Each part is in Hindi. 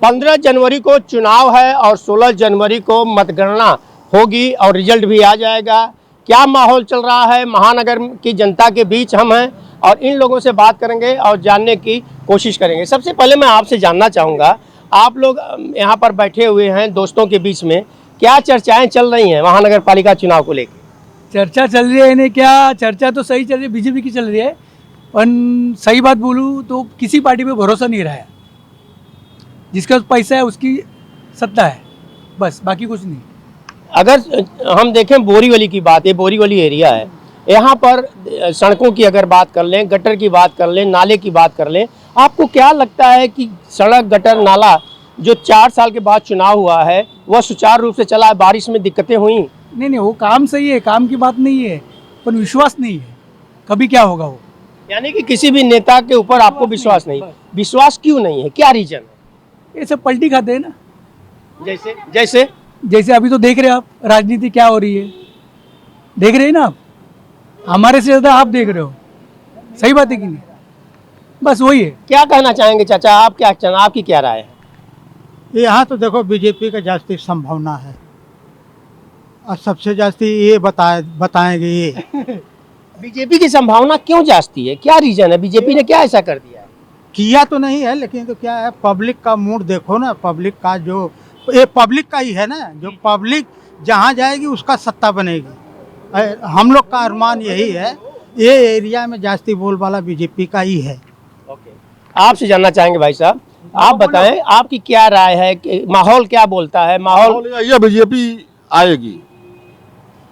15 जनवरी को चुनाव है और 16 जनवरी को मतगणना होगी और रिजल्ट भी आ जाएगा। क्या माहौल चल रहा है महानगर की जनता के बीच हम हैं और इन लोगों से बात करेंगे और जानने की कोशिश करेंगे। सबसे पहले मैं आपसे जानना चाहूँगा, आप लोग यहाँ पर बैठे हुए हैं दोस्तों के बीच में, क्या चर्चाएं चल रही हैं महानगर पालिका चुनाव को लेकर? चर्चा चल रही है, इन्हें क्या चर्चा तो सही चल रही है, बीजेपी की चल रही है। पर सही बात बोलूँ तो किसी पार्टी पे भरोसा नहीं रहा है। जिसका पैसा है उसकी सत्ता है, बस, बाकी कुछ नहीं। अगर हम देखें बोरीवली की बात, ये बोरीवली एरिया है, यहाँ पर सड़कों की अगर बात कर लें, गटर की बात कर लें, नाले की बात कर लें, आपको क्या लगता है कि सड़क, गटर, नाला जो 4 साल के बाद चुनाव हुआ है वह सुचारू रूप से चला है? बारिश में दिक्कतें हुई? नहीं, वो काम सही है, काम की बात नहीं है, पर विश्वास नहीं है कभी क्या होगा वो। यानी कि किसी भी नेता के ऊपर आपको विश्वास नहीं। विश्वास क्यों नहीं है, क्या रीजन है? ये सब पलटी खाते हैं ना। जैसे जैसे जैसे अभी तो देख रहे हो आप राजनीति क्या हो रही है, देख रहे हैं ना आप, हमारे से ज़्यादा आप देख रहे हो। सही बात है कि नहीं? बस वही है। क्या कहना चाहेंगे चाचा, आप क्या, आपकी क्या राय है? यहाँ तो देखो बीजेपी का जास्ती संभावना है और सबसे जास्ती ये बताएंगे ये। बीजेपी की संभावना क्यों जास्ती है, क्या रीजन है? बीजेपी ने क्या ऐसा कर दिया है? किया तो नहीं है, लेकिन तो क्या है, पब्लिक का मूड देखो ना, पब्लिक का जो ये पब्लिक का ही है ना, जो पब्लिक जहाँ जाएगी उसका सत्ता बनेगी। हम लोग का अरमान यही है, ये एरिया में जास्ती बोलबाला बीजेपी का ही है। आपसे जानना चाहेंगे भाई साहब, आप बताएं आपकी क्या राय है कि माहौल क्या बोलता है? माहौल ये बीजेपी आएगी,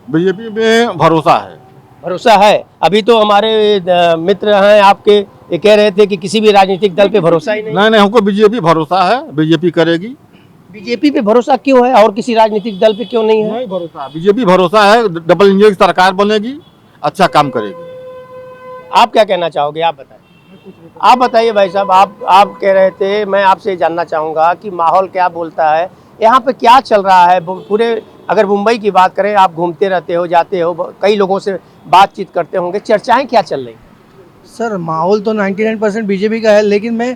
बीजेपी में भरोसा है। अभी तो हमारे मित्र हैं आपके, ये कह रहे थे कि किसी भी राजनीतिक दल पे भरोसा ही नहीं। नहीं, हमको बीजेपी भरोसा है, बीजेपी करेगी। बीजेपी पे भरोसा क्यों है और किसी राजनीतिक दल पे क्यों नहीं है? नहीं भरोसा, बीजेपी भरोसा है, डबल इंजन की सरकार बनेगी, अच्छा काम करेगी। आप क्या कहना चाहोगे, आप बताएं। आप बताइए भाई साहब, आप कह रहे थे, मैं आपसे जानना चाहूँगा कि माहौल क्या बोलता है, यहाँ पे क्या चल रहा है पूरे? अगर मुंबई की बात करें, आप घूमते रहते हो, जाते हो, कई लोगों से बातचीत करते होंगे, चर्चाएं क्या चल रही? सर माहौल तो 99% बीजेपी का है, लेकिन मैं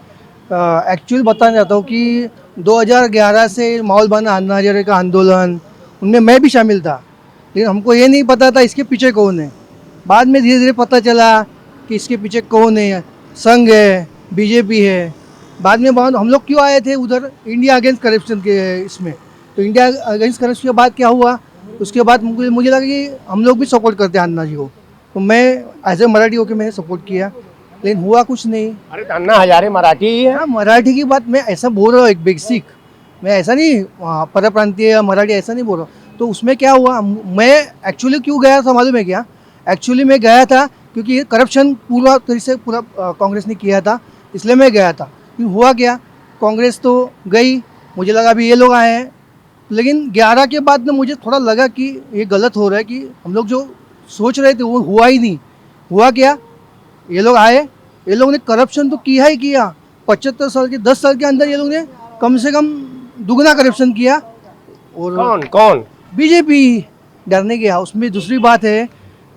एक्चुअल बताना चाहता हूँ कि 2011 से माहौल बना, अन्ना हजारे का आंदोलन, उनमें मैं भी शामिल था, लेकिन हमको ये नहीं पता था इसके पीछे कौन है। बाद में धीरे धीरे पता चला कि इसके पीछे कौन है, संघ है, बीजेपी है। बाद में हम लोग क्यों आए थे उधर, इंडिया अगेंस्ट करप्शन के इसमें, तो इंडिया अगेंस्ट करप्शन के बाद क्या हुआ, उसके बाद मुझे लगा कि हम लोग भी सपोर्ट करते हैं अन्ना जी को, तो मैं एज ए मराठी होकर मैंने सपोर्ट किया, लेकिन हुआ कुछ नहीं। अरे अन्ना हजारे मराठी ही है। हाँ, मराठी की बात मैं ऐसा बोल रहा हूँ, एक बेसिक, मैं ऐसा नहीं परप्रांतीय या मराठी ऐसा नहीं बोल रहा हूँ। तो उसमें क्या हुआ, मैं एक्चुअली क्यों गया था मालूम है क्या? एक्चुअली मैं गया था क्योंकि करप्शन पूरा तरह से पूरा कांग्रेस ने किया था, इसलिए मैं गया था। हुआ क्या, कांग्रेस तो गई, मुझे लगा अभी ये लोग आए हैं, लेकिन 11 के बाद में मुझे थोड़ा लगा कि ये गलत हो रहा है, कि हम लोग जो सोच रहे थे वो हुआ ही नहीं। हुआ क्या, ये लोग आए, ये लोग ने करप्शन तो किया ही किया, 75 साल के 10 साल के अंदर ये लोग ने कम से कम दुगना करप्शन किया। और कौन? बीजेपी डरने गया। उसमें दूसरी बात है,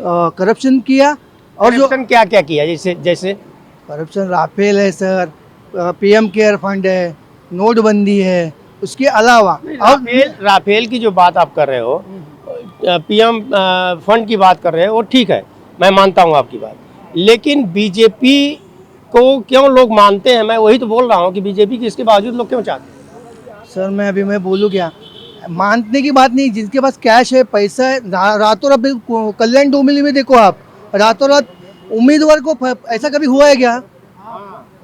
करप्शन किया, और जो क्या क्या किया, जैसे करप्शन, राफेल है सर, पीएम केयर फंड है, नोटबंदी है, उसके अलावा राफेल की जो बात आप कर रहे हो, पीएम फंड की बात कर रहे हो, वो ठीक है, मैं मानता हूँ आपकी बात, लेकिन बीजेपी को क्यों लोग मानते हैं? मैं वही तो बोल रहा हूँ कि बीजेपी की इसके बावजूद लोग क्यों चाहते हैं? सर मैं बोलूँ क्या, मानने की बात नहीं, जिनके पास कैश है, पैसा है, रातों रात कल्याण डोंबिवली में देखो आप, रातों रात उम्मीदवार को ऐसा कभी हुआ है क्या?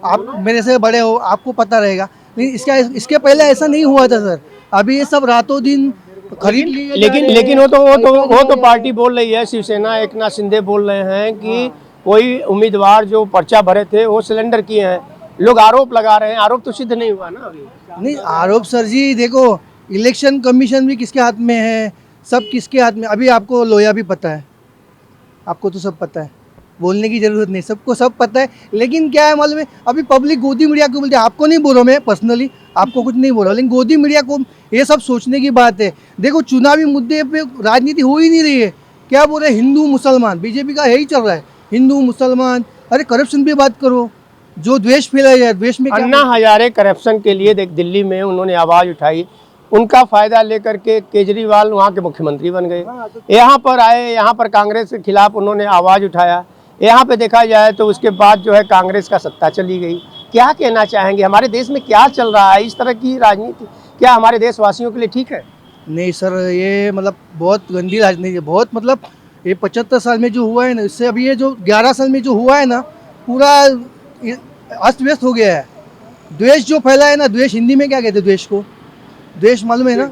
आप मेरे से बड़े हो, आपको पता रहेगा, लेकिन इसके पहले ऐसा नहीं हुआ था सर। अभी ये सब रातों दिन खरीद लिए। लेकिन वो तो पार्टी बोल रही है, शिवसेना, एकनाथ शिंदे बोल रहे हैं कि कोई उम्मीदवार जो पर्चा भरे थे वो सिलेंडर किए हैं। लोग आरोप लगा रहे हैं, आरोप तो सिद्ध नहीं हुआ ना अभी। नहीं, आरोप सर जी देखो, इलेक्शन कमीशन भी किसके हाथ में है, सब किसके हाथ में। अभी आपको लोया भी पता है, आपको तो सब पता है, बोलने की जरूरत नहीं, सबको सब पता है। लेकिन क्या है मालूम है, अभी पब्लिक गोदी मीडिया को बोलते हैं, आपको नहीं बोल रहा मैं पर्सनली, आपको कुछ नहीं बोल रहा, लेकिन गोदी मीडिया को ये सब सोचने की बात है। देखो चुनावी मुद्दे पे राजनीति हो ही नहीं रही है, क्या बोल रहे हैं, हिंदू मुसलमान, बीजेपी का यही चल रहा है, हिंदू मुसलमान। अरे करप्शन पे बात करो, जो द्वेष फैलाया जाए, द्वेष में क्या अन्ना हजारे करप्शन के लिए देख दिल्ली में उन्होंने आवाज उठाई, उनका फायदा लेकर के केजरीवाल वहाँ के मुख्यमंत्री बन गए। यहाँ पर आए, यहाँ पर कांग्रेस के खिलाफ उन्होंने आवाज उठाया, यहाँ पे देखा जाए तो उसके बाद जो है कांग्रेस का सत्ता चली गई। क्या कहना चाहेंगे, हमारे देश में क्या चल रहा है? इस तरह की राजनीति क्या हमारे देशवासियों के लिए ठीक है? नहीं सर, ये मतलब बहुत गंदी राजनीति है, बहुत मतलब ये 75 साल में जो हुआ है ना, इससे अभी ये जो 11 साल में जो हुआ है ना, पूरा अस्त व्यस्त हो गया है। द्वेष जो फैला है ना, द्वेष हिंदी में क्या कहते हैं द्वेष को? द्वेष मालूम है ना?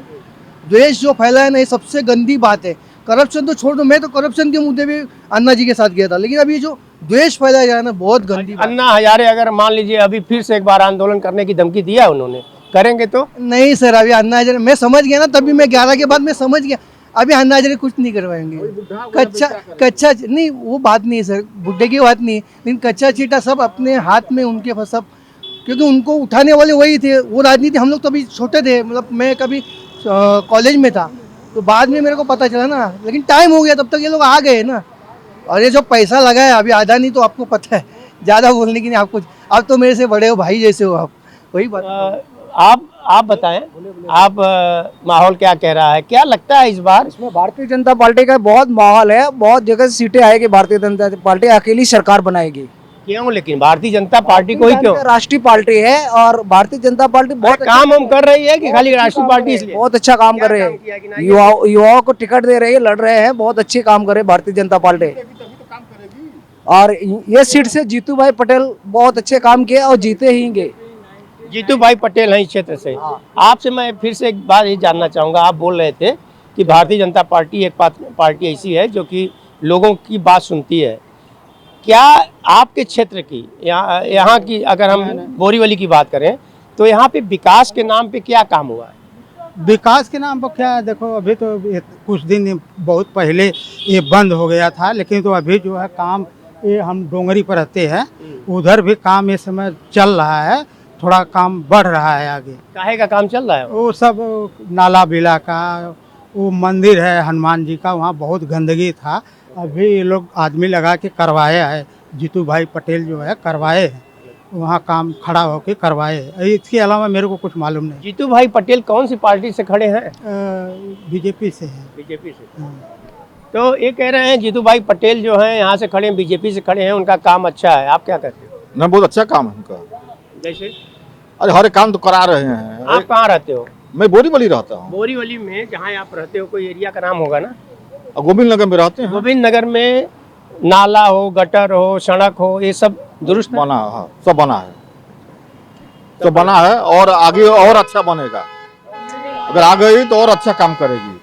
द्वेष जो फैला है ना, ये सबसे गंदी बात है। करप्शन तो छोड़ दो, मैं तो करप्शन के मुद्दे पे अन्ना जी के साथ गया था, लेकिन अभी जो द्वेष फैलाया जा रहा है ना, बहुत गंदी बात। अन्ना हजारे अगर मान लीजिए अभी फिर से एक बार आंदोलन करने की धमकी दिया उन्होंने, करेंगे तो? नहीं सर, अभी अन्ना हजारे मैं समझ गया ना, तभी मैं 11 के बाद मैं समझ गया, अभी अन्ना हजारे कुछ नहीं करवाएंगे। कच्चा नहीं, वो बात नहीं है सर, बुड्ढे की बात नहीं है, लेकिन कच्चा चीटा सब अपने हाथ में उनके सब, क्योंकि उनको उठाने वाले वही थे। वो राजनीति, हम लोग तो अभी छोटे थे, मतलब मैं कभी कॉलेज में था, तो बाद में मेरे को पता चला ना, लेकिन टाइम हो गया, तब तक ये लोग आ गए ना। और ये जो पैसा लगा है अभी आधा नहीं, तो आपको पता है, ज़्यादा बोलने की नहीं आपको, आप तो मेरे से बड़े हो, भाई जैसे हो आप, वही बात। आप बताएं, आप माहौल क्या कह रहा है, क्या लगता है इस बार? इसमें भारतीय जनता पार्टी का बहुत माहौल है, बहुत जगह से सीटें आएगी, भारतीय जनता पार्टी अकेली सरकार बनाएगी। क्यों लेकिन भारतीय जनता पार्टी को ही क्यों? राष्ट्रीय पार्टी है और भारतीय जनता पार्टी बहुत काम हम कर रही है कि खाली राष्ट्रीय पार्टी इसलिए? बहुत अच्छा काम कर रहे हैं, युवाओं को टिकट दे रही है, लड़ रहे हैं, बहुत अच्छे काम कर रहे हैं भारतीय जनता पार्टी। और ये सीट से जीतू भाई पटेल बहुत अच्छे काम किए और जीते ही गए। जीतू भाई पटेल हैं इस क्षेत्र से। आपसे मैं फिर से एक बात ये जानना चाहूँगा, आप बोल रहे थे कि भारतीय जनता पार्टी एक पार्टी ऐसी है जो कि लोगों की बात सुनती है। क्या आपके क्षेत्र की, यहाँ की अगर हम बोरीवली की बात करें तो यहाँ पे विकास के नाम पे क्या काम हुआ है? विकास के नाम पर क्या है, देखो अभी तो कुछ दिन बहुत पहले ये बंद हो गया था, लेकिन तो अभी जो है काम, ये हम डोंगरी पर रहते हैं, उधर भी काम इस समय चल रहा है, थोड़ा काम बढ़ रहा है आगे। काहे का काम चल रहा है? वो सब नाला बिला का, वो मंदिर है हनुमान जी का, वहाँ बहुत गंदगी था, अभी ये लोग आदमी लगा के करवाया है, जीतू भाई पटेल जो है करवाए हैं, वहाँ काम खड़ा होके करवाए हैं। इसके अलावा मेरे को कुछ मालूम नहीं। जीतू भाई पटेल कौन सी पार्टी से खड़े हैं? बीजेपी से है। बीजेपी से। तो ये कह रहे हैं जीतू भाई पटेल जो हैं यहाँ से खड़े हैं, बीजेपी से खड़े हैं, उनका काम अच्छा है, आप क्या कहते हो? ना बहुत अच्छा काम है उनका। जैसे अरे हर काम तो करा रहे हैं। आप कहाँ रहते हो? मैं बोरीवली रहता हूँ। बोरीवली में जहाँ आप रहते हो कोई एरिया का नाम होगा ना? गोविंद नगर में रहते हैं। गोविंद नगर में नाला हो, गटर हो, सड़क हो, ये सब दुरुस्त बना, हाँ सब बना है, सब बना है और आगे और अच्छा बनेगा। अगर आ गई तो और अच्छा काम करेगी।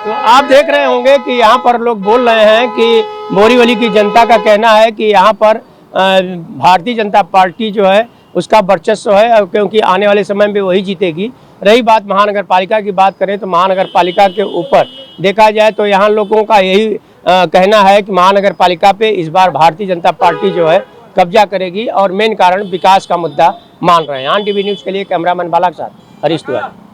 तो आप देख रहे होंगे कि यहाँ पर लोग बोल रहे हैं कि बोरीवली की जनता का कहना है कि यहाँ पर भारतीय जनता पार्टी जो है उसका वर्चस्व है, क्योंकि आने वाले समय में वही जीतेगी। रही बात महानगर पालिका की बात करें तो महानगर पालिका के ऊपर देखा जाए तो यहाँ लोगों का यही कहना है कि महानगर पालिका पे इस बार भारतीय जनता पार्टी जो है कब्जा करेगी, और मेन कारण विकास का मुद्दा मान रहे हैं। आन टीवी न्यूज़ के लिए कैमरामैन बाला के साथ हरीश तिवारी।